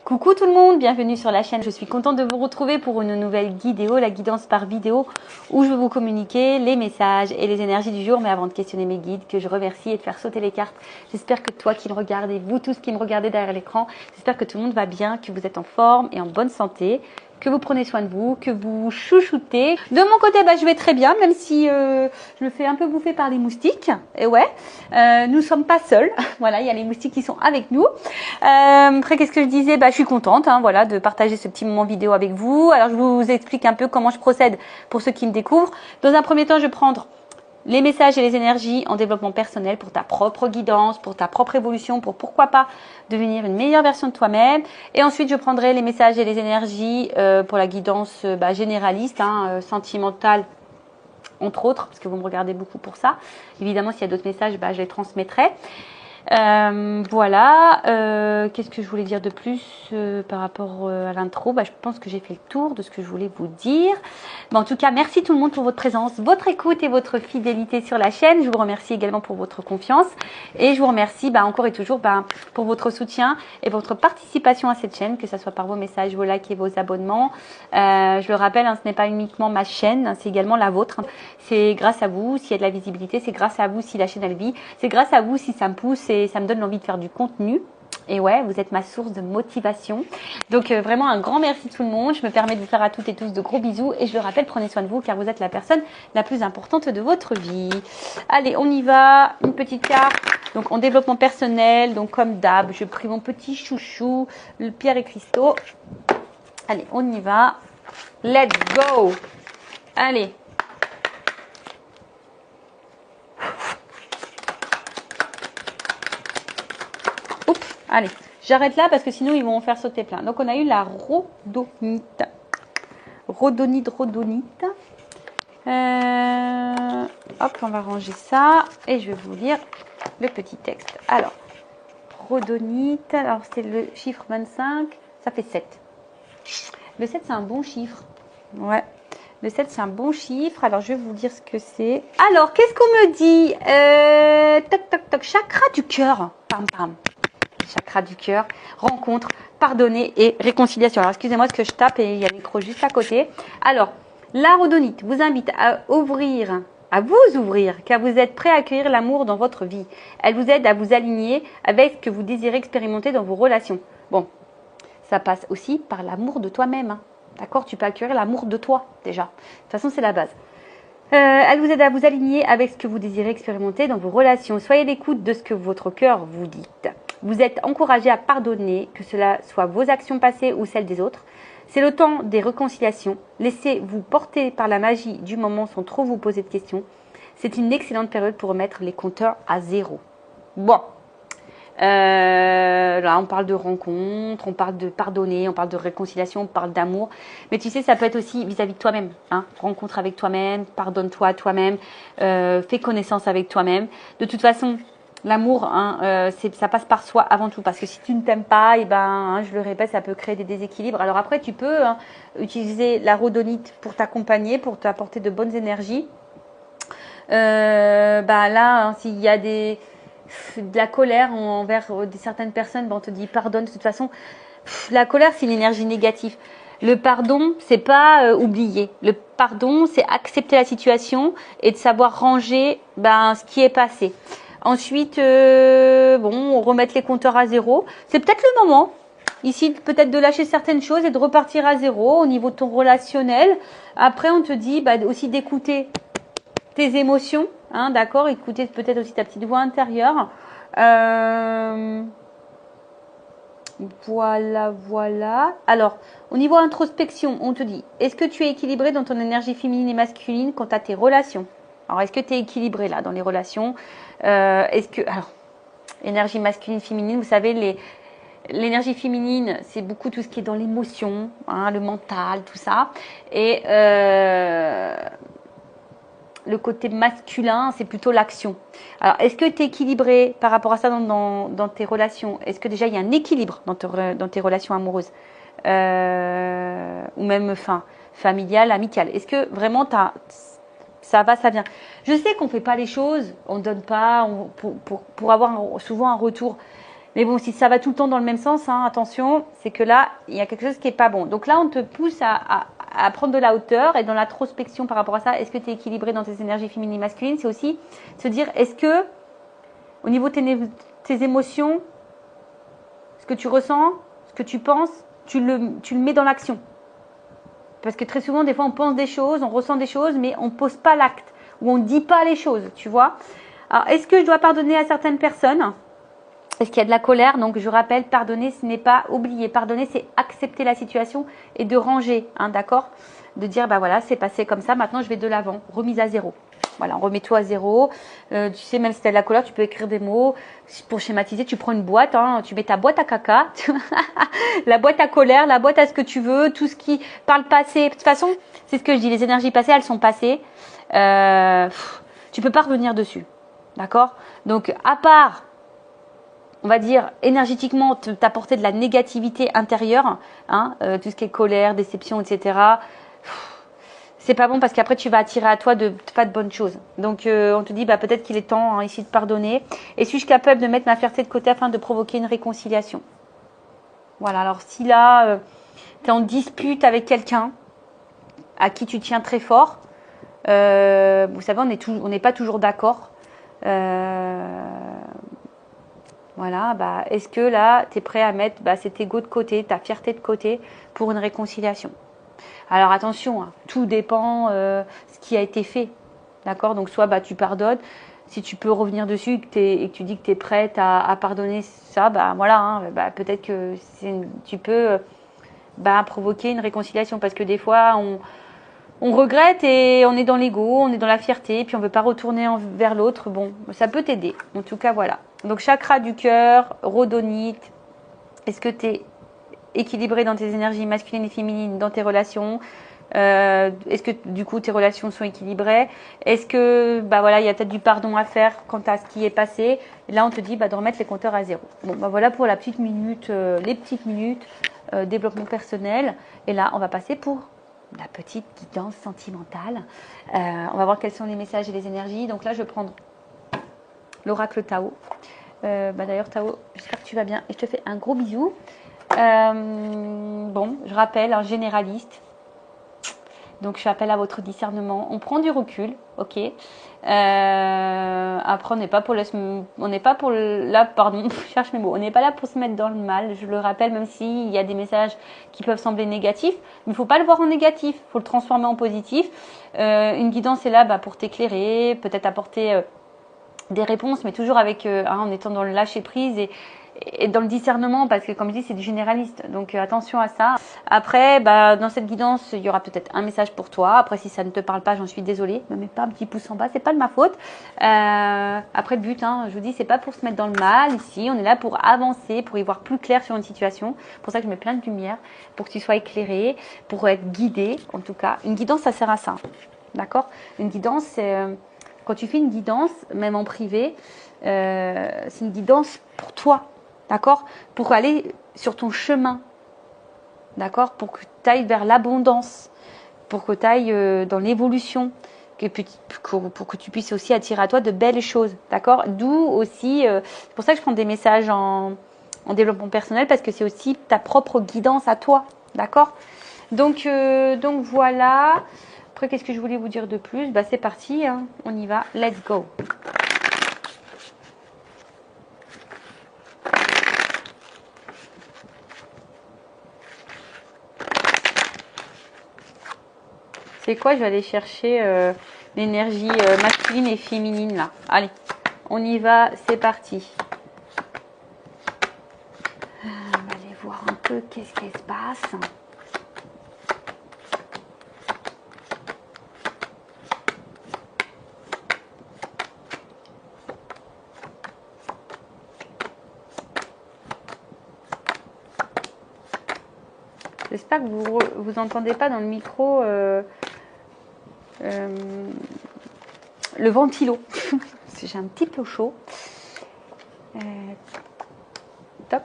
Coucou tout le monde, bienvenue sur la chaîne. Je suis contente de vous retrouver pour une nouvelle vidéo, la guidance par vidéo, où je vais vous communiquer les messages et les énergies du jour. Mais avant de questionner mes guides, que je remercie et de faire sauter les cartes, j'espère que toi qui me regardes et vous tous qui me regardez derrière l'écran, j'espère que tout le monde va bien, que vous êtes en forme et en bonne santé, que vous prenez soin de vous, que vous chouchoutez. De mon côté, je vais très bien, même si je me fais un peu bouffer par les moustiques. Et ouais, nous ne sommes pas seuls. Voilà, il y a les moustiques qui sont avec nous. Après, qu'est-ce que je disais? Je suis contente, voilà, de partager ce petit moment vidéo avec vous. Alors, je vous explique un peu comment je procède pour ceux qui me découvrent. Dans un premier temps, je vais prendre les messages et les énergies en développement personnel pour ta propre guidance, pour ta propre évolution, pour pourquoi pas devenir une meilleure version de toi-même. Et ensuite, je prendrai les messages et les énergies pour la guidance généraliste, sentimentale, entre autres, parce que vous me regardez beaucoup pour ça. Évidemment, s'il y a d'autres messages, je les transmettrai. Voilà, qu'est-ce que je voulais dire de plus par rapport à l'intro? Je pense que j'ai fait le tour de ce que je voulais vous dire. En tout cas, merci tout le monde pour votre présence, votre écoute et votre fidélité sur la chaîne. Je vous remercie également pour votre confiance et je vous remercie encore et toujours pour votre soutien et votre participation à cette chaîne, que ce soit par vos messages, vos likes et vos abonnements. Je le rappelle, ce n'est pas uniquement ma chaîne, c'est également la vôtre. C'est grâce à vous s'il y a de la visibilité, c'est grâce à vous si la chaîne elle vit, c'est grâce à vous si ça me pousse et ça me donne l'envie de faire du contenu. Et ouais, vous êtes ma source de motivation. Donc vraiment un grand merci tout le monde. Je me permets de vous faire à toutes et tous de gros bisous. Et je le rappelle, prenez soin de vous car vous êtes la personne la plus importante de votre vie. Allez, on y va. Une petite carte. Donc en développement personnel, donc comme d'hab, je prie mon petit chouchou, le pierre et cristaux. Allez, on y va. Let's go. Allez. Allez, j'arrête là parce que sinon ils vont en faire sauter plein. Donc on a eu la rhodonite. Rhodonite. Hop, on va ranger ça et je vais vous lire le petit texte. Alors, rhodonite, alors c'est le chiffre 25, ça fait 7. Le 7 c'est un bon chiffre. Ouais. Le 7 c'est un bon chiffre. Alors je vais vous dire ce que c'est. Alors, qu'est-ce qu'on me dit? Toc toc toc, chakra du cœur. Pam pam. Chakra du cœur, rencontre, pardonner et réconciliation. Alors, excusez-moi, ce que je tape et il y a le micro juste à côté. Alors, la rhodonite vous invite à vous ouvrir, car vous êtes prêt à accueillir l'amour dans votre vie. Elle vous aide à vous aligner avec ce que vous désirez expérimenter dans vos relations. Bon, ça passe aussi par l'amour de toi-même. D'accord? Tu peux accueillir l'amour de toi, déjà. De toute façon, c'est la base. Elle vous aide à vous aligner avec ce que vous désirez expérimenter dans vos relations. Soyez à l'écoute de ce que votre cœur vous dit. Vous êtes encouragé à pardonner, que cela soit vos actions passées ou celles des autres. C'est le temps des réconciliations. Laissez-vous porter par la magie du moment sans trop vous poser de questions. C'est une excellente période pour remettre les compteurs à zéro. Bon. Là, on parle de rencontre, on parle de pardonner, on parle de réconciliation, on parle d'amour. Mais tu sais, ça peut être aussi vis-à-vis de toi-même. Rencontre avec toi-même, pardonne-toi à toi-même, fais connaissance avec toi-même. De toute façon, l'amour, ça passe par soi avant tout. Parce que si tu ne t'aimes pas, je le répète, ça peut créer des déséquilibres. Alors après, tu peux utiliser la rhodonite pour t'accompagner, pour t'apporter de bonnes énergies. Là, s'il y a de la colère envers certaines personnes, on te dit pardonne. De toute façon, la colère, c'est une énergie négative. Le pardon, c'est pas oublier. Le pardon, c'est accepter la situation et de savoir ranger ce qui est passé. Ensuite, on remet les compteurs à zéro. C'est peut-être le moment, ici, peut-être de lâcher certaines choses et de repartir à zéro au niveau de ton relationnel. Après, on te dit aussi d'écouter tes émotions, d'accord? Écouter peut-être aussi ta petite voix intérieure. Voilà. Alors, au niveau introspection, on te dit, est-ce que tu es équilibré dans ton énergie féminine et masculine quant à tes relations? Alors, est-ce que tu es équilibré là dans les relations? Alors, énergie masculine, féminine, vous savez, l'énergie féminine, c'est beaucoup tout ce qui est dans l'émotion, le mental, tout ça. Et le côté masculin, c'est plutôt l'action. Alors, est-ce que tu es équilibré par rapport à ça dans tes relations? Est-ce que déjà il y a un équilibre dans tes relations amoureuses ou même familiales, amicales? Est-ce que vraiment ça va, ça vient? Je sais qu'on ne fait pas les choses, on ne donne pas pour avoir souvent un retour. Mais bon, si ça va tout le temps dans le même sens, hein, attention, c'est que là, il y a quelque chose qui n'est pas bon. Donc là, on te pousse à prendre de la hauteur et dans l'introspection par rapport à ça. Est-ce que tu es équilibré dans tes énergies féminines et masculines? C'est aussi se dire, est-ce que, au niveau de tes émotions, ce que tu ressens, ce que tu penses, tu le mets dans l'action. Parce que très souvent, des fois, on pense des choses, on ressent des choses, mais on ne pose pas l'acte ou on ne dit pas les choses, tu vois. Alors, est-ce que je dois pardonner à certaines personnes? Est-ce qu'il y a de la colère? Donc, je rappelle, pardonner, ce n'est pas oublier. Pardonner, c'est accepter la situation et de ranger, hein, d'accord? De dire, bah voilà, c'est passé comme ça, maintenant je vais de l'avant. Remise à zéro. Voilà, remets-toi à zéro. Tu sais, même si tu as de la colère, tu peux écrire des mots. Pour schématiser, tu prends une boîte, hein, tu mets ta boîte à caca, la boîte à colère, la boîte à ce que tu veux, tout ce qui parle passé. De toute façon, c'est ce que je dis, les énergies passées, elles sont passées. Tu peux pas revenir dessus. D'accord? Donc, à part, on va dire, énergétiquement, t'apporter de la négativité intérieure, hein, tout ce qui est colère, déception, etc., c'est pas bon parce qu'après tu vas attirer à toi pas de bonnes choses. Donc on te dit bah peut-être qu'il est temps, hein, ici de pardonner. Et suis-je capable de mettre ma fierté de côté afin de provoquer une réconciliation? Voilà, alors si là tu es en dispute avec quelqu'un à qui tu tiens très fort, vous savez on n'est pas toujours d'accord. Voilà, bah est-ce que là tu es prêt à mettre cet ego de côté, ta fierté de côté pour une réconciliation? Alors attention, hein, tout dépend ce qui a été fait. D'accord? Donc soit tu pardonnes, si tu peux revenir dessus et que tu dis que tu es prête à pardonner ça, voilà, hein, peut-être que tu peux provoquer une réconciliation parce que des fois on regrette et on est dans l'ego, on est dans la fierté, puis on ne veut pas retourner vers l'autre. Bon, ça peut t'aider. En tout cas, voilà. Donc chakra du cœur, rhodonite, est-ce que tu es équilibré dans tes énergies masculines et féminines, dans tes relations? Est-ce que du coup tes relations sont équilibrées? Est-ce que il y a peut-être du pardon à faire quant à ce qui est passé? Et là on te dit de remettre les compteurs à zéro. Bon voilà pour la petite minute, les petites minutes développement personnel. Et là on va passer pour la petite guidance sentimentale. On va voir quels sont les messages et les énergies. Donc là je vais prendre l'oracle Tao. D'ailleurs Tao, j'espère que tu vas bien et je te fais un gros bisou. Bon, je rappelle, un généraliste. Donc, je fais appel à votre discernement. On prend du recul, ok. Après, on n'est pas pour pardon, je cherche mes mots. On n'est pas là pour se mettre dans le mal. Je le rappelle, même s'il y a des messages qui peuvent sembler négatifs, mais il ne faut pas le voir en négatif. Il faut le transformer en positif. Une guidance est là pour t'éclairer, peut-être apporter des réponses, mais toujours avec, en étant dans le lâcher prise et dans le discernement, parce que comme je dis, c'est du généraliste, donc attention à ça. Après, dans cette guidance, il y aura peut-être un message pour toi. Après, si ça ne te parle pas, j'en suis désolée, ne mets pas un petit pouce en bas, c'est pas de ma faute. Après, le but, je vous dis, c'est pas pour se mettre dans le mal ici, on est là pour avancer, pour y voir plus clair sur une situation. C'est pour ça que je mets plein de lumière, pour que tu sois éclairé, pour être guidé, en tout cas. Une guidance, ça sert à ça, d'accord? Une guidance, c'est quand tu fais une guidance, même en privé, c'est une guidance pour toi. D'accord? Pour aller sur ton chemin. D'accord? Pour que tu ailles vers l'abondance. Pour que tu ailles dans l'évolution. Pour que tu puisses aussi attirer à toi de belles choses. D'accord? D'où aussi, c'est pour ça que je prends des messages en développement personnel, parce que c'est aussi ta propre guidance à toi. D'accord? Donc voilà. Après, qu'est-ce que je voulais vous dire de plus? C'est parti, hein. On y va. Let's go. C'est quoi? Je vais aller chercher l'énergie masculine et féminine là. Allez, on y va, c'est parti. On va aller voir un peu qu'est-ce qui se passe. J'espère que vous entendez pas dans le micro le ventilo. J'ai un petit peu chaud. Toc.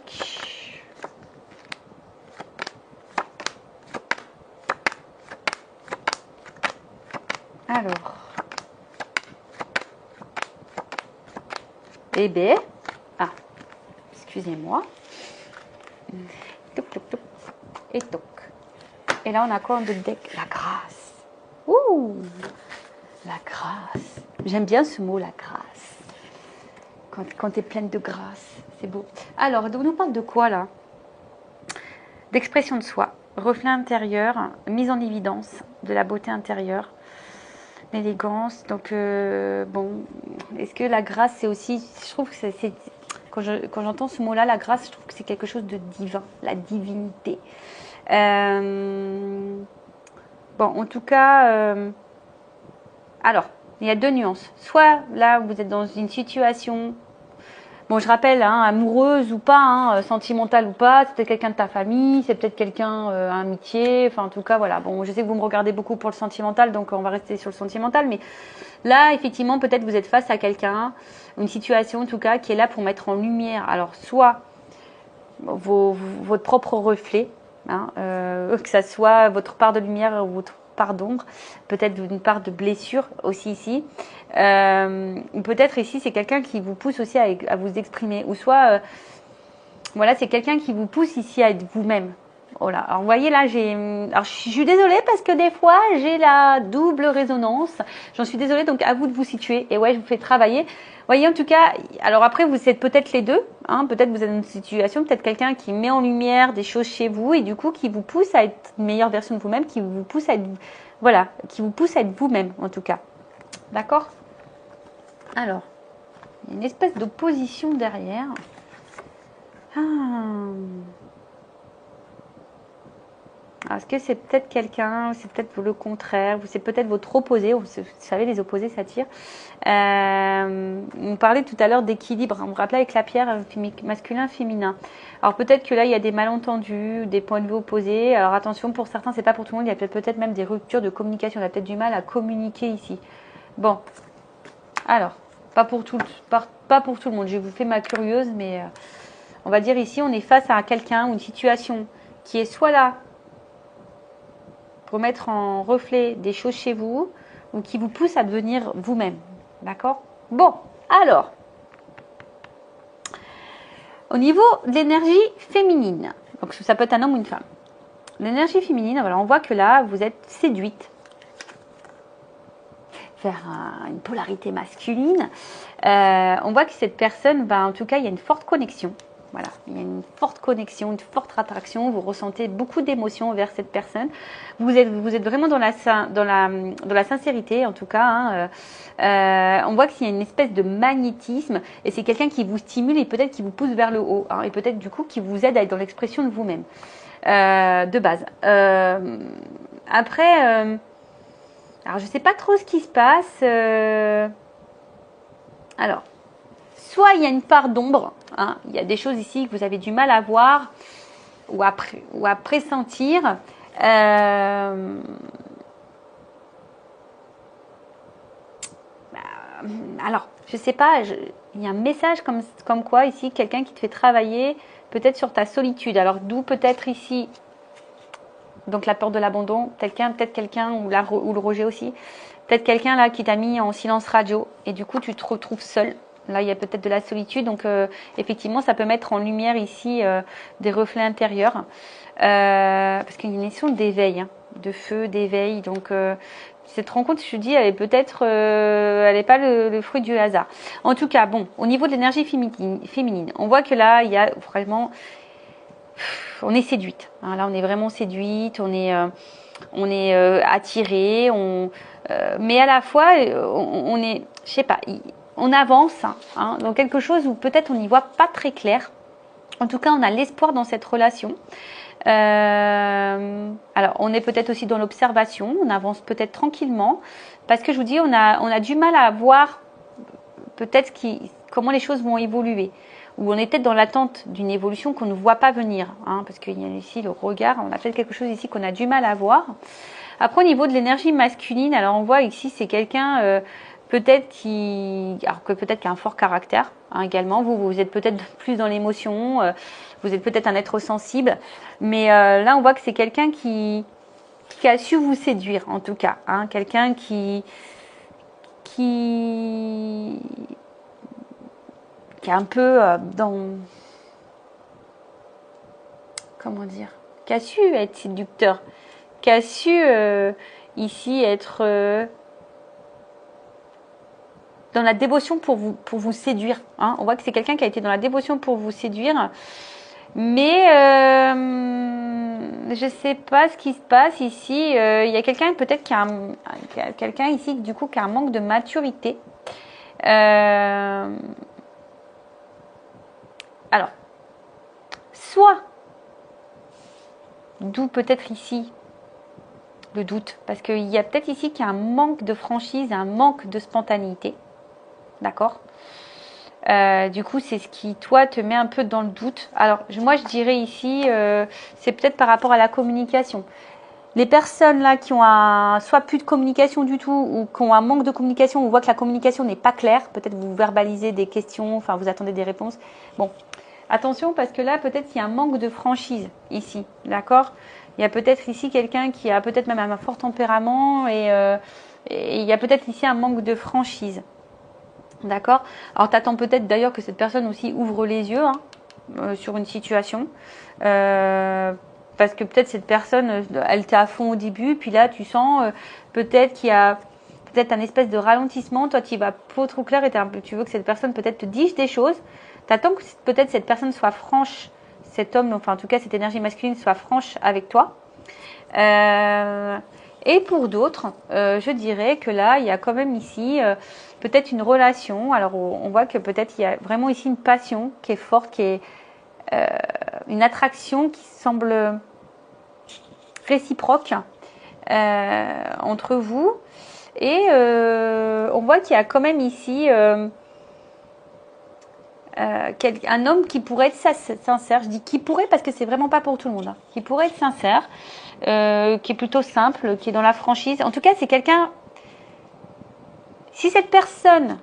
Alors. Eh bien. Ah. excusez-moi. Toc, toc, toc. Et toc. Et là, on a quoi en deck? La grâce. Ouh, la grâce. J'aime bien ce mot, la grâce. Quand tu es pleine de grâce, c'est beau. Alors, on nous parle de quoi là? D'expression de soi, reflet intérieur, mise en évidence de la beauté intérieure, l'élégance. Donc, bon, est-ce que la grâce, c'est aussi... Je trouve que c'est quand j'entends ce mot-là, la grâce, je trouve que c'est quelque chose de divin, la divinité. Bon, en tout cas, alors, il y a deux nuances. Soit là, vous êtes dans une situation, bon, je rappelle, hein, amoureuse ou pas, hein, sentimentale ou pas, c'est peut-être quelqu'un de ta famille, c'est peut-être quelqu'un, amitié, enfin, en tout cas, voilà. Bon, je sais que vous me regardez beaucoup pour le sentimental, donc on va rester sur le sentimental, mais là, effectivement, peut-être vous êtes face à quelqu'un, une situation, en tout cas, qui est là pour mettre en lumière, alors, soit votre propre reflet, hein, que ça soit votre part de lumière ou votre part d'ombre, peut-être une part de blessure aussi ici, ou peut-être ici c'est quelqu'un qui vous pousse aussi à vous exprimer, ou soit voilà, c'est quelqu'un qui vous pousse ici à être vous-même. Voilà. Alors vous voyez là, alors je suis désolée parce que des fois j'ai la double résonance. J'en suis désolée, donc à vous de vous situer. Et ouais, je vous fais travailler. Vous voyez, en tout cas, alors après vous êtes peut-être les deux. Hein, peut-être vous êtes dans une situation, peut-être quelqu'un qui met en lumière des choses chez vous et du coup qui vous pousse à être une meilleure version de vous-même, qui vous pousse à être, voilà, qui vous pousse à être vous-même en tout cas. D'accord? Alors, il y a une espèce d'opposition derrière. Est-ce que c'est peut-être quelqu'un, c'est peut-être le contraire, ou c'est peut-être votre opposé, vous savez, les opposés s'attirent. On parlait tout à l'heure d'équilibre, on me rappelait avec la pierre masculin, féminin. Alors peut-être que là, il y a des malentendus, des points de vue opposés. Alors attention, pour certains, c'est pas pour tout le monde, il y a peut-être même des ruptures de communication, on a peut-être du mal à communiquer ici. Bon, alors, pas pour tout le monde, je vous fais ma curieuse, mais on va dire ici, on est face à quelqu'un ou une situation qui est soit là, pour mettre en reflet des choses chez vous ou qui vous poussent à devenir vous-même. D'accord? Bon, alors, au niveau de l'énergie féminine, donc ça peut être un homme ou une femme. L'énergie féminine, voilà, on voit que là, vous êtes séduite vers une polarité masculine. On voit que cette personne, en tout cas, il y a une forte connexion. Voilà, il y a une forte connexion, une forte attraction. Vous ressentez beaucoup d'émotions vers cette personne. Vous êtes vraiment dans la sincérité, en tout cas. Hein. On voit qu'il y a une espèce de magnétisme et c'est quelqu'un qui vous stimule et peut-être qui vous pousse vers le haut. Hein, et peut-être du coup qui vous aide à être dans l'expression de vous-même, de base. Après, alors je ne sais pas trop ce qui se passe. Alors, soit il y a une part d'ombre, hein, il y a des choses ici que vous avez du mal à voir ou à pressentir. Alors, je sais pas, il y a un message comme quoi ici, quelqu'un qui te fait travailler peut-être sur ta solitude. Alors, d'où peut-être ici, donc la peur de l'abandon, peut-être quelqu'un ou le rejet aussi, peut-être quelqu'un là qui t'a mis en silence radio et du coup tu te retrouves seul. Là, il y a peut-être de la solitude, donc effectivement, ça peut mettre en lumière ici des reflets intérieurs, parce qu'il y a une notion d'éveil, hein, de feu, d'éveil. Donc, cette rencontre, je te dis, elle est peut-être, elle n'est pas le fruit du hasard. En tout cas, bon, au niveau de l'énergie féminine, on voit que là, il y a vraiment, on est séduite. Hein, là, on est vraiment séduite, on est attiré, mais à la fois, on est, je sais pas. On avance hein, dans quelque chose où peut-être on n'y voit pas très clair. En tout cas, on a l'espoir dans cette relation. Alors, on est peut-être aussi dans l'observation. On avance peut-être tranquillement. Parce que je vous dis, on a du mal à voir peut-être comment les choses vont évoluer. Ou on est peut-être dans l'attente d'une évolution qu'on ne voit pas venir. Hein, parce qu'il y a ici le regard. On a peut-être quelque chose ici qu'on a du mal à voir. Après, au niveau de l'énergie masculine, alors on voit ici, c'est quelqu'un... peut-être qui a un fort caractère hein, également. Vous êtes peut-être plus dans l'émotion, vous êtes peut-être un être sensible, mais là on voit que c'est quelqu'un qui a su vous séduire en tout cas, hein, quelqu'un qui est un peu comment dire, qui a su être séducteur, qui a su ici être dans la dévotion pour vous séduire. Hein. On voit que c'est quelqu'un qui a été dans la dévotion pour vous séduire. Mais je sais pas ce qui se passe ici. Il y a quelqu'un peut-être qui a quelqu'un ici du coup qui a un manque de maturité. Alors, soit, d'où peut-être ici le doute, parce qu'il y a peut-être ici qu'il y a un manque de franchise, un manque de spontanéité. D'accord ? Du coup, c'est ce qui, toi, te met un peu dans le doute. Alors, moi, je dirais ici, c'est peut-être par rapport à la communication. Les personnes là qui ont soit plus de communication du tout ou qui ont un manque de communication, on voit que la communication n'est pas claire. Peut-être vous verbalisez des questions, enfin, vous attendez des réponses. Bon, attention parce que là, peut-être qu'il y a un manque de franchise ici. D'accord ? Il y a peut-être ici quelqu'un qui a peut-être même un fort tempérament et il y a peut-être ici un manque de franchise. D'accord. Alors, tu attends peut-être d'ailleurs que cette personne aussi ouvre les yeux sur une situation. Parce que peut-être cette personne, elle était à fond au début. Puis là, tu sens peut-être qu'il y a peut-être un espèce de ralentissement. Toi, tu y vas pas trop clair et tu veux que cette personne peut-être te dise des choses. Tu attends que peut-être cette personne soit franche, cet homme, enfin en tout cas cette énergie masculine soit franche avec toi. Et pour d'autres, je dirais que là, il y a quand même ici peut-être une relation. Alors, on voit que peut-être il y a vraiment ici une passion qui est forte, qui est une attraction qui semble réciproque entre vous. Et on voit qu'il y a quand même ici un homme qui pourrait être sincère. Je dis qui pourrait parce que c'est vraiment pas pour tout le monde. Hein. Qui pourrait être sincère, qui est plutôt simple, qui est dans la franchise. En tout cas, c'est quelqu'un. Si cette personne,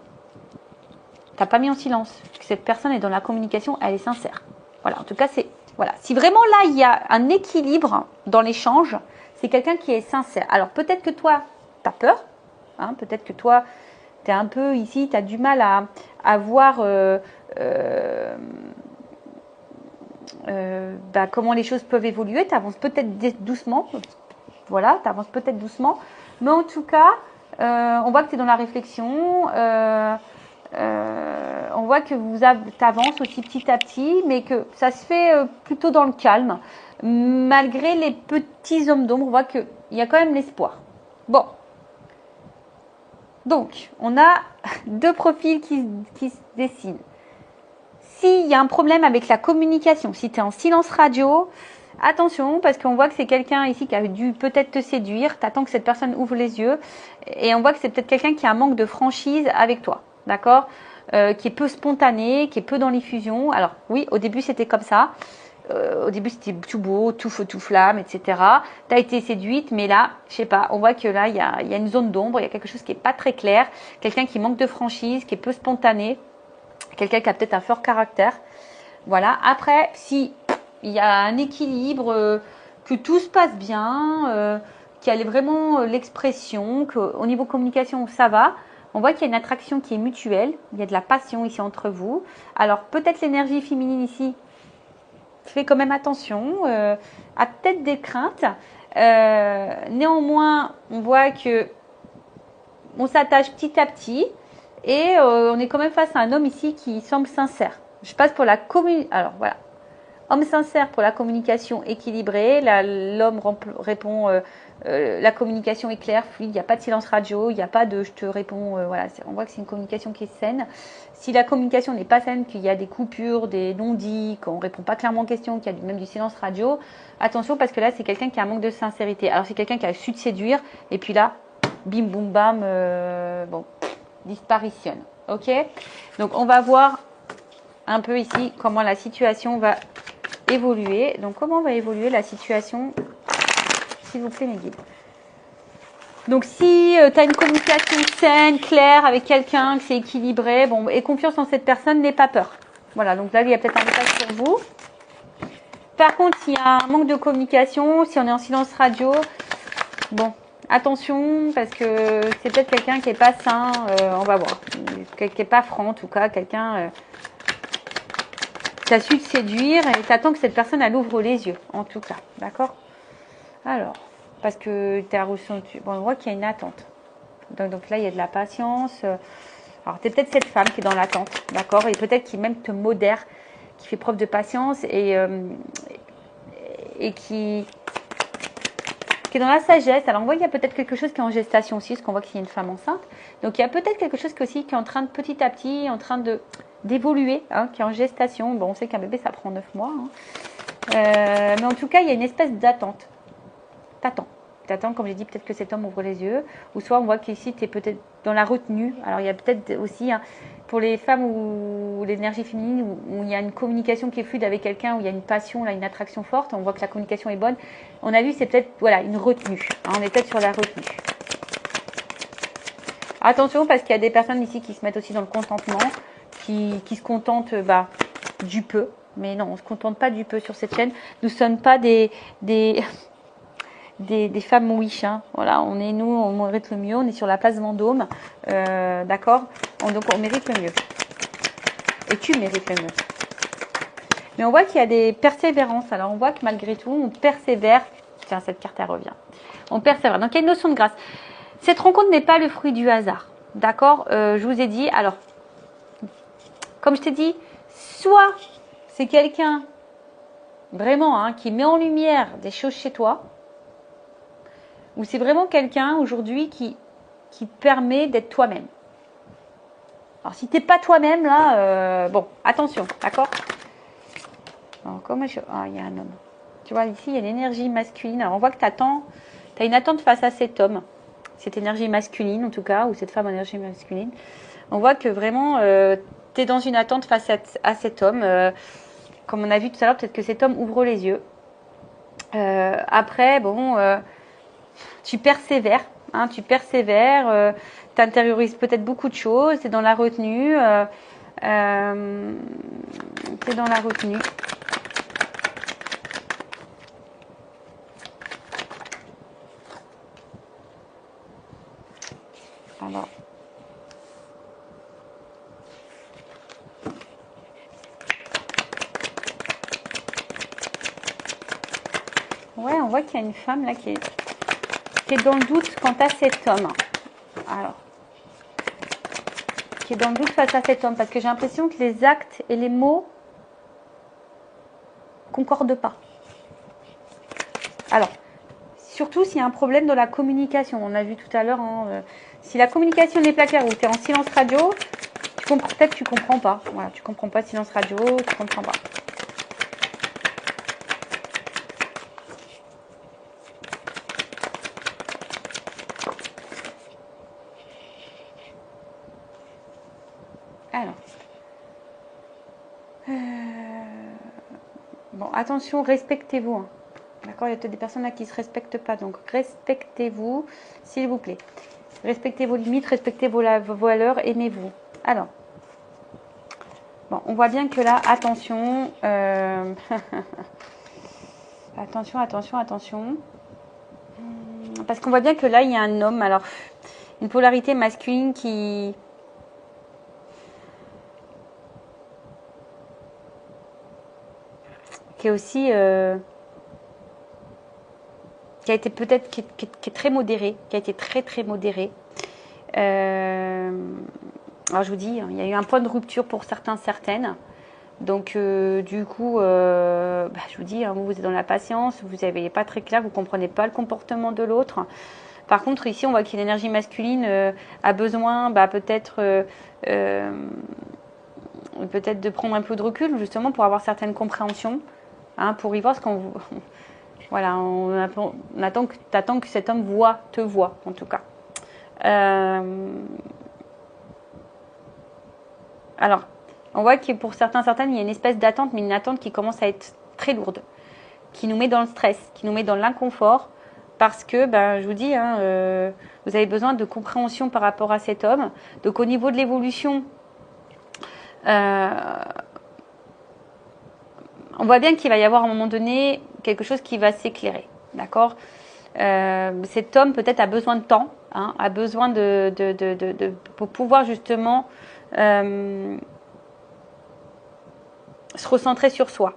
t'as pas mis en silence, que cette personne est dans la communication, elle est sincère. Voilà. En tout cas, c'est voilà. Si vraiment là il y a un équilibre dans l'échange, c'est quelqu'un qui est sincère. Alors peut-être que toi, t'as peur. Hein, peut-être que toi, t'es un peu ici, t'as du mal à voir. Comment les choses peuvent évoluer, tu avances peut-être doucement, voilà, tu avances peut-être doucement, mais en tout cas, on voit que tu es dans la réflexion, on voit que tu avances aussi petit à petit, mais que ça se fait plutôt dans le calme, malgré les petits hommes d'ombre, on voit qu'il y a quand même l'espoir. Bon, donc, on a deux profils qui se dessinent. S'il y a un problème avec la communication, si tu es en silence radio, attention parce qu'on voit que c'est quelqu'un ici qui a dû peut-être te séduire, tu attends que cette personne ouvre les yeux et on voit que c'est peut-être quelqu'un qui a un manque de franchise avec toi, d'accord, qui est peu spontané, qui est peu dans l'effusion. Alors oui, au début c'était comme ça, au début c'était tout beau, tout feu, tout flamme, etc. Tu as été séduite, mais là, je sais pas, on voit que là il y a une zone d'ombre, il y a quelque chose qui est pas très clair, quelqu'un qui manque de franchise, qui est peu spontané. Quelqu'un qui a peut-être un fort caractère. Voilà. Après, si il y a un équilibre, que tout se passe bien, qu'il y a vraiment l'expression, qu'au niveau communication, ça va. On voit qu'il y a une attraction qui est mutuelle. Il y a de la passion ici entre vous. Alors, peut-être l'énergie féminine ici fait quand même attention, a peut-être des craintes. Néanmoins, on voit que on s'attache petit à petit. Et on est quand même face à un homme ici qui semble sincère. Je passe pour la communication. Alors voilà. Homme sincère pour la communication équilibrée. L'homme répond, la communication est claire, fluide. Il n'y a pas de silence radio. Il n'y a pas de je te réponds. Voilà. On voit que c'est une communication qui est saine. Si la communication n'est pas saine, qu'il y a des coupures, des non-dits, qu'on ne répond pas clairement aux questions, qu'il y a même du silence radio, attention parce que là, c'est quelqu'un qui a un manque de sincérité. Alors, c'est quelqu'un qui a su te séduire. Et puis là, bim, boum, bam. Bon. Disparitionne. Ok, donc on va voir un peu ici comment la situation va évoluer. Donc comment va évoluer la situation, s'il vous plaît mes guides. Donc si tu as une communication saine, claire avec quelqu'un, que c'est équilibré, bon, et confiance en cette personne, n'aie pas peur. Voilà, donc là il y a peut-être un message pour vous. Par contre, s'il y a un manque de communication, si on est en silence radio, bon, attention, parce que c'est peut-être quelqu'un qui n'est pas sain, on va voir. Qui n'est pas franc, en tout cas, quelqu'un Tu as su te séduire et tu attends que cette personne, elle ouvre les yeux, en tout cas. D'accord? Alors, parce que tu as ressenti... Bon, on voit qu'il y a une attente. Donc là, il y a de la patience. Alors, tu es peut-être cette femme qui est dans l'attente, d'accord? Et peut-être qui même te modère, qui fait preuve de patience et qui est dans la sagesse. Alors, on voit qu'il y a peut-être quelque chose qui est en gestation aussi, parce qu'on voit qu'il y a une femme enceinte. Donc, il y a peut-être quelque chose aussi qui est en train de, petit à petit, en train d'évoluer, hein, qui est en gestation. Bon, on sait qu'un bébé, ça prend 9 mois. Hein. Mais en tout cas, il y a une espèce d'attente. T'attends, comme j'ai dit, peut-être que cet homme ouvre les yeux. Ou soit, on voit qu'ici, tu es peut-être dans la retenue. Alors, il y a peut-être aussi, hein, pour les femmes où l'énergie féminine, où il y a une communication qui est fluide avec quelqu'un, où il y a une passion, là, une attraction forte, on voit que la communication est bonne. On a vu, c'est peut-être, voilà, une retenue. Hein, on est peut-être sur la retenue. Attention, parce qu'il y a des personnes ici qui se mettent aussi dans le contentement, qui se contentent du peu. Mais non, on ne se contente pas du peu sur cette chaîne. Nous ne sommes pas des femmes wish, hein. Voilà, on mérite le mieux, on est sur la place Vendôme, d'accord, donc on mérite le mieux, et tu mérites le mieux. Mais on voit qu'il y a des persévérances, alors on voit que malgré tout, on persévère, tiens, cette carte elle revient, on persévère, donc il y a une notion de grâce. Cette rencontre n'est pas le fruit du hasard, d'accord, je vous ai dit, alors, comme je t'ai dit, soit c'est quelqu'un, vraiment, hein, qui met en lumière des choses chez toi, ou c'est vraiment quelqu'un aujourd'hui qui te permet d'être toi-même. Alors, si tu n'es pas toi-même, là, bon, attention, d'accord? Ah, il y a un homme. Tu vois, ici, il y a l'énergie masculine. Alors, on voit que tu as une attente face à cet homme, cette énergie masculine, en tout cas, ou cette femme en énergie masculine. On voit que vraiment, tu es dans une attente face à cet homme. Comme on a vu tout à l'heure, peut-être que cet homme ouvre les yeux. Après, bon... tu persévères, hein, tu intériorises peut-être beaucoup de choses, tu es dans la retenue, Alors. Ouais, on voit qu'il y a une femme là qui est dans le doute quant à cet homme. Alors, qui est dans le doute face à cet homme, parce que j'ai l'impression que les actes et les mots concordent pas. Alors, surtout s'il y a un problème dans la communication. On a vu tout à l'heure, hein, si la communication n'est pas claire ou tu es en silence radio, peut-être que tu comprends pas. Voilà, tu comprends pas silence radio, tu comprends pas. Alors, bon, attention, respectez-vous. Hein. D'accord, il y a peut-être des personnes là qui ne se respectent pas, donc respectez-vous, s'il vous plaît. Respectez vos limites, respectez vos valeurs, aimez-vous. Alors, bon, on voit bien que là, attention, attention. Parce qu'on voit bien que là, il y a un homme, alors, une polarité masculine qui est aussi... qui a été peut-être qui est très modéré, qui a été très modéré. Alors je vous dis, il y a eu un point de rupture pour certaines. Donc du coup, je vous dis, hein, vous êtes dans la patience, vous n'avez pas très clair, vous ne comprenez pas le comportement de l'autre. Par contre, ici, on voit que l'énergie masculine a besoin peut-être de prendre un peu de recul, justement, pour avoir certaines compréhensions, hein, pour y voir ce qu'on vous... Voilà, on attend que cet homme te voit, en tout cas. Alors, on voit que pour certaines, il y a une espèce d'attente, mais une attente qui commence à être très lourde, qui nous met dans le stress, qui nous met dans l'inconfort, parce que, je vous dis, hein, vous avez besoin de compréhension par rapport à cet homme. Donc, au niveau de l'évolution, on voit bien qu'il va y avoir à un moment donné quelque chose qui va s'éclairer, d'accord? Cet homme peut-être a besoin de temps, hein, a besoin pour pouvoir justement se recentrer sur soi.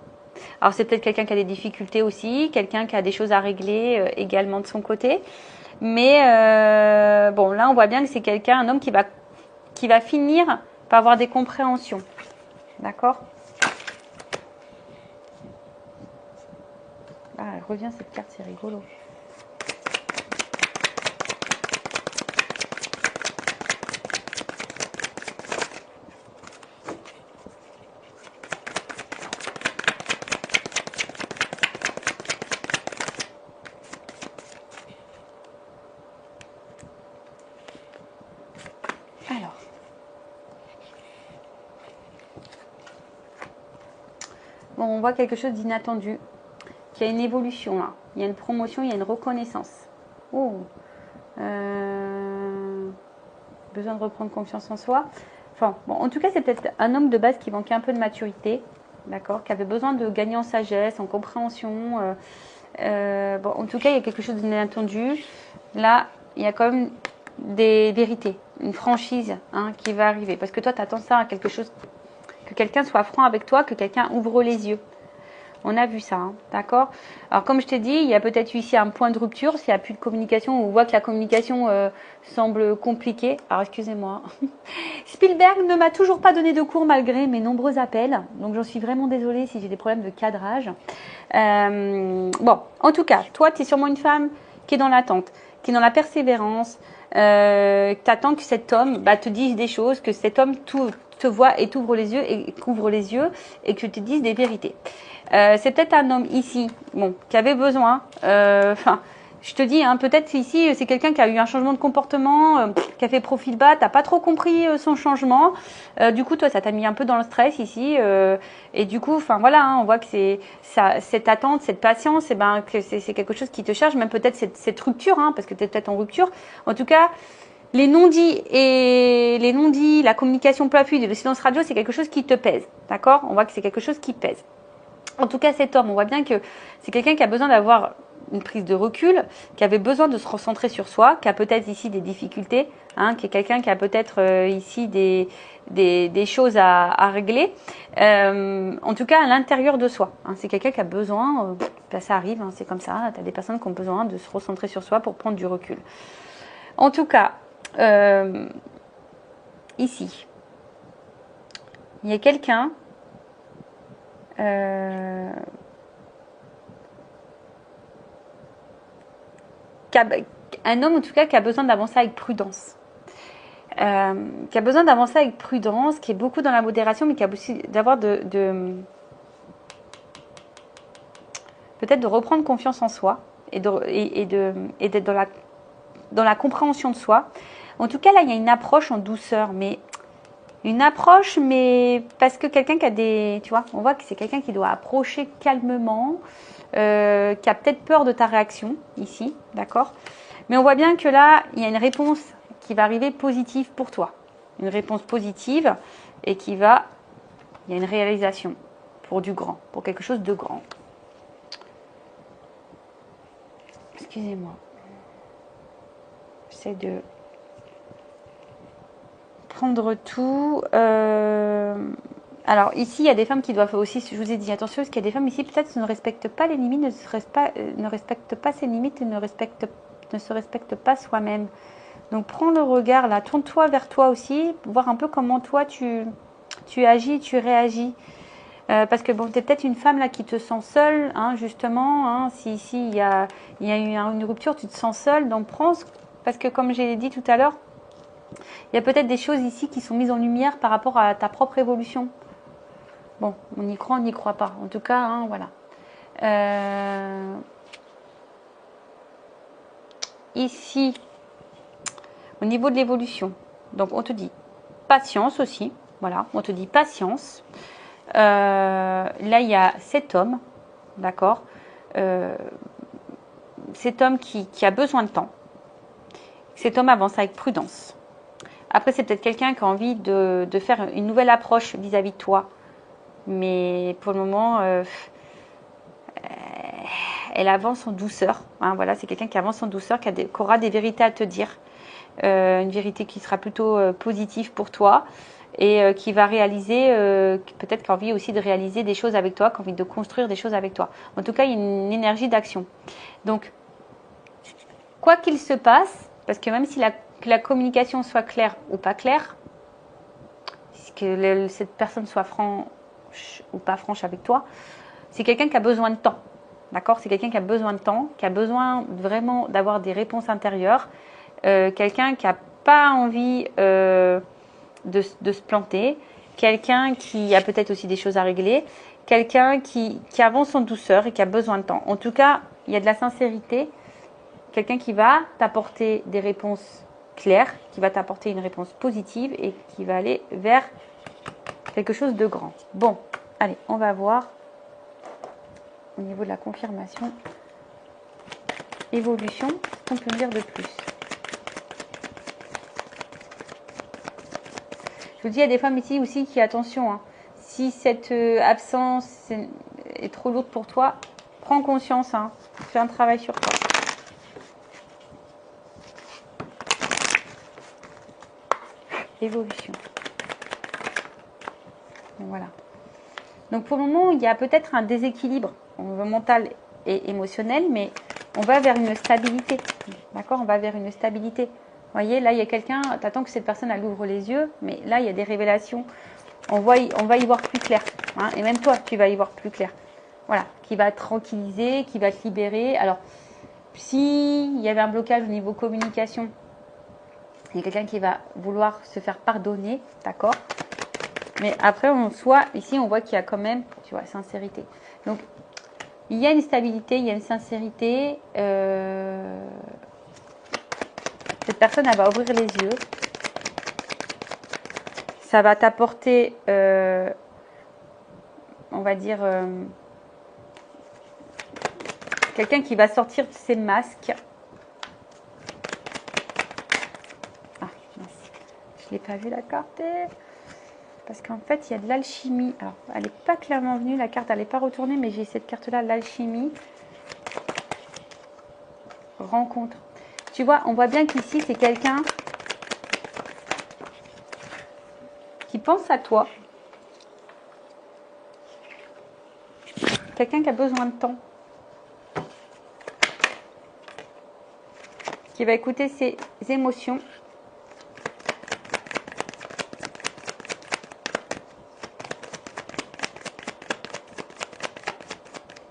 Alors c'est peut-être quelqu'un qui a des difficultés aussi, quelqu'un qui a des choses à régler également de son côté. Mais bon, là on voit bien que c'est quelqu'un, un homme qui va finir par avoir des compréhensions. D'accord? Ah, elle revient cette carte, c'est rigolo. Alors, bon, on voit quelque chose d'inattendu, qu'il y a une évolution là, il y a une promotion, il y a une reconnaissance. Oh, besoin de reprendre confiance en soi. Enfin, bon, en tout cas, c'est peut-être un homme de base qui manquait un peu de maturité, d'accord, qui avait besoin de gagner en sagesse, en compréhension. Bon, en tout cas, il y a quelque chose d'inattendu. Là, il y a quand même des vérités, une franchise qui va arriver. Parce que toi, tu attends ça à quelque chose, que quelqu'un soit franc avec toi, que quelqu'un ouvre les yeux. On a vu ça, d'accord? Alors, comme je t'ai dit, il y a peut-être ici un point de rupture, s'il n'y a plus de communication, on voit que la communication semble compliquée. Alors, excusez-moi. Spielberg ne m'a toujours pas donné de cours malgré mes nombreux appels. Donc, j'en suis vraiment désolée si j'ai des problèmes de cadrage. Bon, en tout cas, toi, tu es sûrement une femme qui est dans l'attente, qui est dans la persévérance, tu attends que cet homme te dise des choses, que cet homme te voit et t'ouvre les yeux et couvre les yeux et que tu te dises des vérités. C'est peut-être un homme ici, bon, qui avait besoin, je te dis, peut-être ici, c'est quelqu'un qui a eu un changement de comportement, qui a fait profil bas, t'as pas trop compris son changement. Du coup, toi, ça t'a mis un peu dans le stress ici. Et du coup, voilà, on voit que c'est cette attente, cette patience, que c'est quelque chose qui te charge, même peut-être cette rupture, parce que tu es peut-être en rupture. En tout cas, les non-dits, la communication peu fluide et le silence radio, c'est quelque chose qui te pèse. D'accord? On voit que c'est quelque chose qui pèse. En tout cas, cet homme, on voit bien que c'est quelqu'un qui a besoin d'avoir une prise de recul, qui avait besoin de se recentrer sur soi, qui a peut-être ici des difficultés, qui est quelqu'un qui a peut-être ici des choses à régler. En tout cas, à l'intérieur de soi. C'est quelqu'un qui a besoin, ça arrive, c'est comme ça, tu as des personnes qui ont besoin de se recentrer sur soi pour prendre du recul. En tout cas, ici, il y a quelqu'un un homme en tout cas qui a besoin d'avancer avec prudence, qui a besoin d'avancer avec prudence, qui est beaucoup dans la modération, mais qui a aussi d'avoir peut-être de reprendre confiance en soi et d'être dans la compréhension de soi. En tout cas, là, il y a une approche en douceur, mais parce que quelqu'un qui a tu vois, on voit que c'est quelqu'un qui doit approcher calmement, qui a peut-être peur de ta réaction ici, d'accord? Mais on voit bien que là, il y a une réponse qui va arriver positive pour toi. Une réponse positive et il y a une réalisation pour du grand, pour quelque chose de grand. Excusez-moi. J'essaie de prendre tout. Alors ici, il y a des femmes qui doivent aussi, je vous ai dit, attention, parce qu'il y a des femmes ici, peut-être ne respectent pas les limites, ne respectent pas ses limites et ne se respectent pas soi-même. Donc prends le regard là, tourne-toi vers toi aussi, voir un peu comment toi tu agis, tu réagis. Parce que bon, tu es peut-être une femme là qui te sent seule, justement. Si ici il y a eu une rupture, tu te sens seule, donc prends, parce que comme j'ai dit tout à l'heure, il y a peut-être des choses ici qui sont mises en lumière par rapport à ta propre évolution. Bon, on y croit, on n'y croit pas. En tout cas, voilà. Ici, au niveau de l'évolution, donc on te dit patience aussi. Voilà, on te dit patience. Là, il y a cet homme, d'accord, cet homme qui a besoin de temps. Cet homme avance avec prudence. Après, c'est peut-être quelqu'un qui a envie de faire une nouvelle approche vis-à-vis de toi. Mais pour le moment, elle avance en douceur. Voilà, c'est quelqu'un qui avance en douceur, qui aura des vérités à te dire. Une vérité qui sera plutôt positive pour toi. et qui va réaliser, peut-être qui a envie aussi de réaliser des choses avec toi, qui a envie de construire des choses avec toi. En tout cas, il y a une énergie d'action. Donc, quoi qu'il se passe, parce que même si la communication soit claire ou pas claire, que cette personne soit franche ou pas franche avec toi, c'est quelqu'un qui a besoin de temps. D'accord? C'est quelqu'un qui a besoin de temps, qui a besoin vraiment d'avoir des réponses intérieures, quelqu'un qui n'a pas envie de se planter, quelqu'un qui a peut-être aussi des choses à régler, quelqu'un qui avance en douceur et qui a besoin de temps. En tout cas, il y a de la sincérité, quelqu'un qui va t'apporter des réponses claires, qui va t'apporter une réponse positive et qui va aller vers quelque chose de grand. Bon, allez, on va voir au niveau de la confirmation. Évolution, qu'est-ce qu'on peut me dire de plus? Je vous dis, il y a des femmes ici aussi qui, attention, hein, si cette absence est trop lourde pour toi, prends conscience, hein, fais un travail sur toi. Évolution. Donc, voilà. Donc pour le moment, il y a peut-être un déséquilibre mental et émotionnel, mais on va vers une stabilité. D'accord? On va vers une stabilité. Vous voyez, là, il y a quelqu'un, tu attends que cette personne, elle ouvre les yeux, mais là, il y a des révélations. On va y voir plus clair. Hein, et même toi, tu vas y voir plus clair. Voilà, qui va te tranquilliser, qui va te libérer. Alors, s'il y avait un blocage au niveau communication, il y a quelqu'un qui va vouloir se faire pardonner, d'accord? Mais après, ici, on voit qu'il y a quand même, tu vois, sincérité. Donc, il y a une stabilité, il y a une sincérité. Cette personne, elle va ouvrir les yeux. Ça va t'apporter, on va dire, quelqu'un qui va sortir de ses masques. Ah, mince. Je ne l'ai pas vu la carte. Parce qu'en fait, il y a de l'alchimie. Alors, elle n'est pas clairement venue, la carte, elle n'est pas retournée, mais j'ai cette carte-là, l'alchimie. Rencontre. Tu vois, on voit bien qu'ici, c'est quelqu'un qui pense à toi. Quelqu'un qui a besoin de temps. Qui va écouter ses émotions.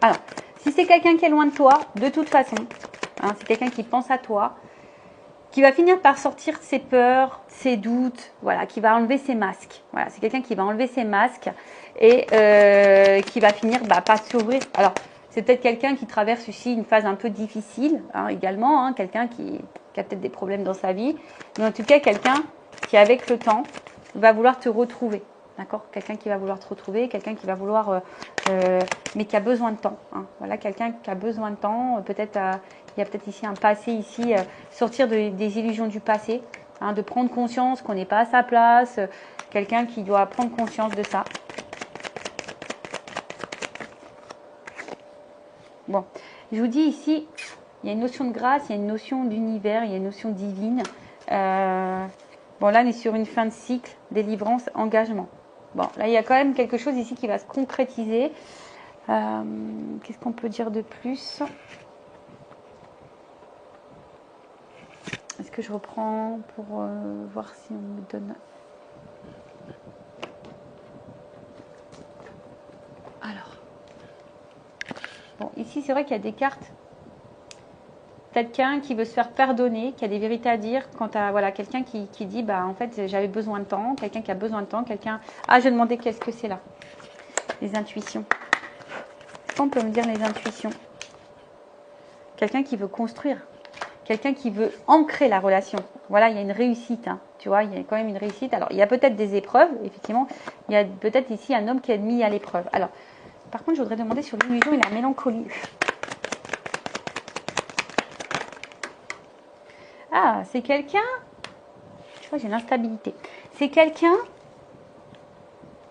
Alors, si c'est quelqu'un qui est loin de toi, de toute façon, hein, c'est quelqu'un qui pense à toi, qui va finir par sortir ses peurs, ses doutes, voilà, qui va enlever ses masques. Voilà, c'est quelqu'un qui va enlever ses masques et qui va finir par s'ouvrir. Alors, c'est peut-être quelqu'un qui traverse ici une phase un peu difficile, hein, également, hein, quelqu'un qui a peut-être des problèmes dans sa vie, mais en tout cas, quelqu'un qui, avec le temps, va vouloir te retrouver. D'accord? Quelqu'un qui va vouloir te retrouver, quelqu'un qui va vouloir, mais qui a besoin de temps. Hein. Voilà, quelqu'un qui a besoin de temps. Peut-être, il y a peut-être ici un passé, ici, sortir des illusions du passé, hein, de prendre conscience qu'on n'est pas à sa place. Quelqu'un qui doit prendre conscience de ça. Bon, je vous dis ici, il y a une notion de grâce, il y a une notion d'univers, il y a une notion divine. Bon, là, on est sur une fin de cycle, délivrance, engagement. Bon, là, il y a quand même quelque chose ici qui va se concrétiser. Qu'est-ce qu'on peut dire de plus? Est-ce que je reprends pour voir si on me donne... Alors. Bon, ici, c'est vrai qu'il y a des cartes. Quelqu'un qui veut se faire pardonner, qui a des vérités à dire quant à voilà, quelqu'un qui dit bah en fait j'avais besoin de temps, quelqu'un qui a besoin de temps, quelqu'un. Ah, je demandais qu'est-ce que c'est là? Les intuitions. Est-ce qu'on peut me dire les intuitions? Quelqu'un qui veut construire, quelqu'un qui veut ancrer la relation. Voilà, il y a une réussite, hein, tu vois, il y a quand même une réussite. Alors il y a peut-être des épreuves, effectivement, il y a peut-être ici un homme qui est mis à l'épreuve. Alors, par contre, je voudrais demander sur l'illusion et la mélancolie. Ah, c'est quelqu'un, tu vois, j'ai l'instabilité. C'est quelqu'un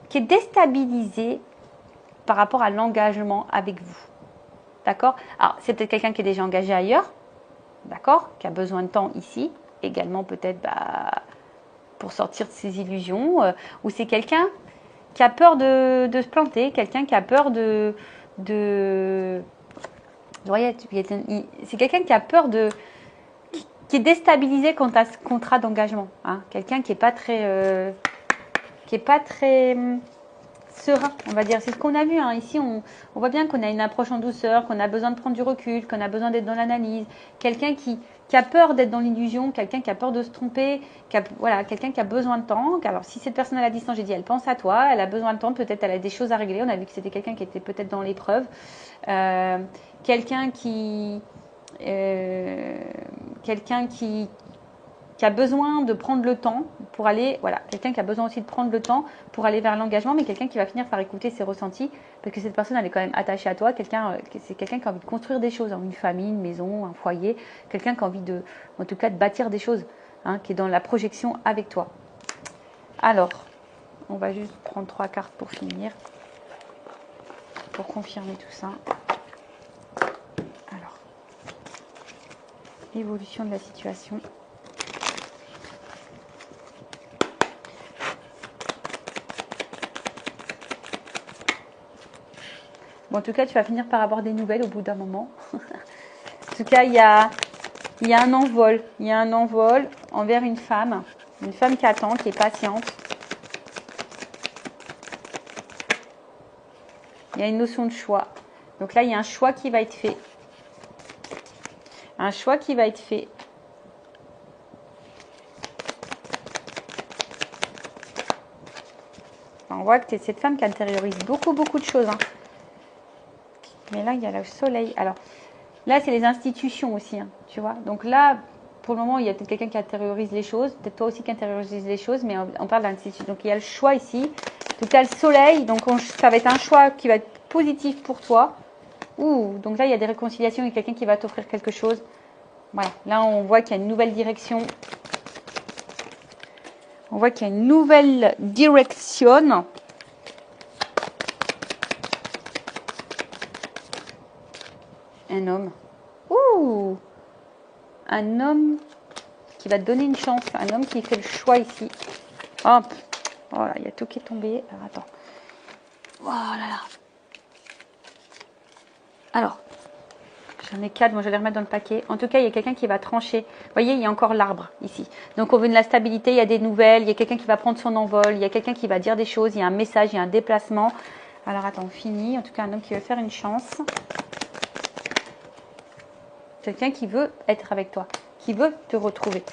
qui est déstabilisé par rapport à l'engagement avec vous. D'accord? Alors, c'est peut-être quelqu'un qui est déjà engagé ailleurs, d'accord? Qui a besoin de temps ici. Également, peut-être, pour sortir de ses illusions, ou c'est quelqu'un qui a peur de se planter, quelqu'un qui a peur c'est quelqu'un qui a peur qui est déstabilisé quant à ce contrat d'engagement. Hein. Quelqu'un qui n'est pas très, serein, on va dire. C'est ce qu'on a vu. Hein. Ici, on voit bien qu'on a une approche en douceur, qu'on a besoin de prendre du recul, qu'on a besoin d'être dans l'analyse. Quelqu'un qui a peur d'être dans l'illusion, quelqu'un qui a peur de se tromper, quelqu'un qui a besoin de temps. Alors, si cette personne à la distance, j'ai dit, elle pense à toi, elle a besoin de temps, peut-être elle a des choses à régler. On a vu que c'était quelqu'un qui était peut-être dans l'épreuve. Quelqu'un qui a besoin de prendre le temps pour aller, quelqu'un qui a besoin aussi de prendre le temps pour aller vers l'engagement, mais quelqu'un qui va finir par écouter ses ressentis, parce que cette personne, elle est quand même attachée à toi, c'est quelqu'un qui a envie de construire des choses, une famille, une maison, un foyer, quelqu'un qui a envie en tout cas, de bâtir des choses, hein, qui est dans la projection avec toi. Alors, on va juste prendre 3 cartes pour finir, pour confirmer tout ça. Alors, l'évolution de la situation. Bon, en tout cas, tu vas finir par avoir des nouvelles au bout d'un moment. En tout cas, il y a un envol. Il y a un envol envers une femme qui attend, qui est patiente. Il y a une notion de choix. Donc là, il y a un choix qui va être fait. Un choix qui va être fait. On voit que tu es cette femme qui intériorise beaucoup de choses. Hein. Mais là, il y a le soleil. Alors, là, c'est les institutions aussi, hein, tu vois. Donc là, pour le moment, il y a peut-être quelqu'un qui intériorise les choses. Peut-être toi aussi qui intériorise les choses, mais on parle d'institution. Donc, il y a le choix ici. Donc, là, le soleil. Donc, ça va être un choix qui va être positif pour toi. Donc là, il y a des réconciliations avec quelqu'un qui va t'offrir quelque chose. Voilà. Là, on voit qu'il y a une nouvelle direction. On voit qu'il y a une nouvelle direction. Un homme. Un homme qui va te donner une chance. Un homme qui fait le choix ici. Hop. Voilà, il y a tout qui est tombé. Alors, attends. Oh là là. Alors, j'en ai 4. Moi, je vais les remettre dans le paquet. En tout cas, il y a quelqu'un qui va trancher. Vous voyez, il y a encore l'arbre ici. Donc, on veut de la stabilité. Il y a des nouvelles. Il y a quelqu'un qui va prendre son envol. Il y a quelqu'un qui va dire des choses. Il y a un message. Il y a un déplacement. Alors, attends, on finit. En tout cas, un homme qui veut faire une chance. Quelqu'un qui veut être avec toi, qui veut te retrouver.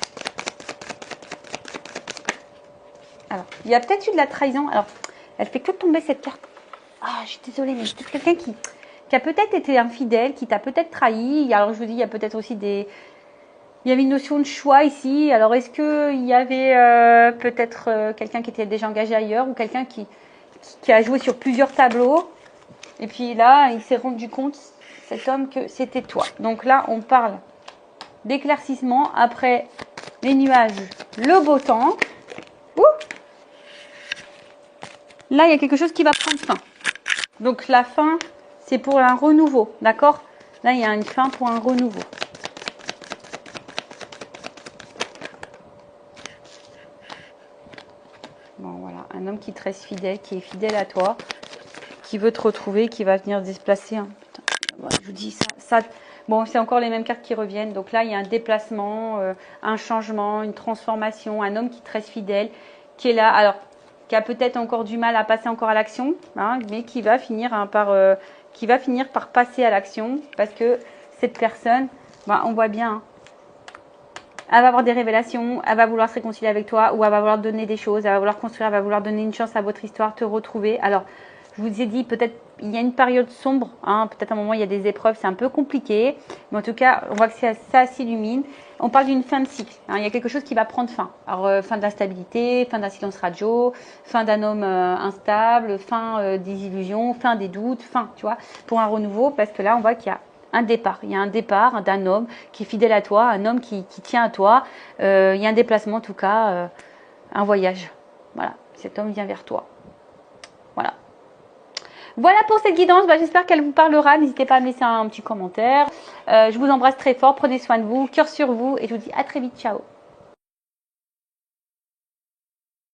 Alors, il y a peut-être eu de la trahison. Alors, elle fait que tomber cette carte. Ah, je suis désolée, mais c'est quelqu'un qui a peut-être été infidèle, qui t'a peut-être trahi. Alors, je vous dis, il y a peut-être aussi il y avait une notion de choix ici. Alors, est-ce qu'il y avait peut-être quelqu'un qui était déjà engagé ailleurs ou quelqu'un qui a joué sur plusieurs tableaux. Et puis là, il s'est rendu compte, cet homme, que c'était toi. Donc là, on parle d'éclaircissement après les nuages, le beau temps. Ouh, là, il y a quelque chose qui va prendre fin. Donc la fin, c'est pour un renouveau, d'accord? Là, il y a une fin pour un renouveau. Bon, voilà, un homme qui te reste fidèle, qui est fidèle à toi, qui veut te retrouver, qui va venir se déplacer. Hein. Putain, je vous dis ça. Bon, c'est encore les mêmes cartes qui reviennent. Donc là, il y a un déplacement, un changement, une transformation, un homme qui te reste fidèle, qui est là. Alors, qui a peut-être encore du mal à passer encore à l'action, hein, mais qui va finir par passer à l'action parce que cette personne, on voit bien, hein, elle va avoir des révélations, elle va vouloir se réconcilier avec toi ou elle va vouloir donner des choses, elle va vouloir construire, elle va vouloir donner une chance à votre histoire, te retrouver. Alors, je vous ai dit, peut-être il y a une période sombre, hein, peut-être à un moment il y a des épreuves, c'est un peu compliqué, mais en tout cas, on voit que ça s'illumine. On parle d'une fin de cycle, hein, il y a quelque chose qui va prendre fin. Alors, fin de la stabilité, fin d'un silence radio, fin d'un homme instable, fin des illusions, fin des doutes, fin, tu vois, pour un renouveau, parce que là, on voit qu'il y a un départ. Il y a un départ d'un homme qui est fidèle à toi, un homme qui tient à toi. Il y a un déplacement, en tout cas, un voyage. Voilà, cet homme vient vers toi. Voilà. Voilà pour cette guidance, j'espère qu'elle vous parlera. N'hésitez pas à me laisser un petit commentaire. Je vous embrasse très fort, prenez soin de vous, cœur sur vous et je vous dis à très vite, ciao.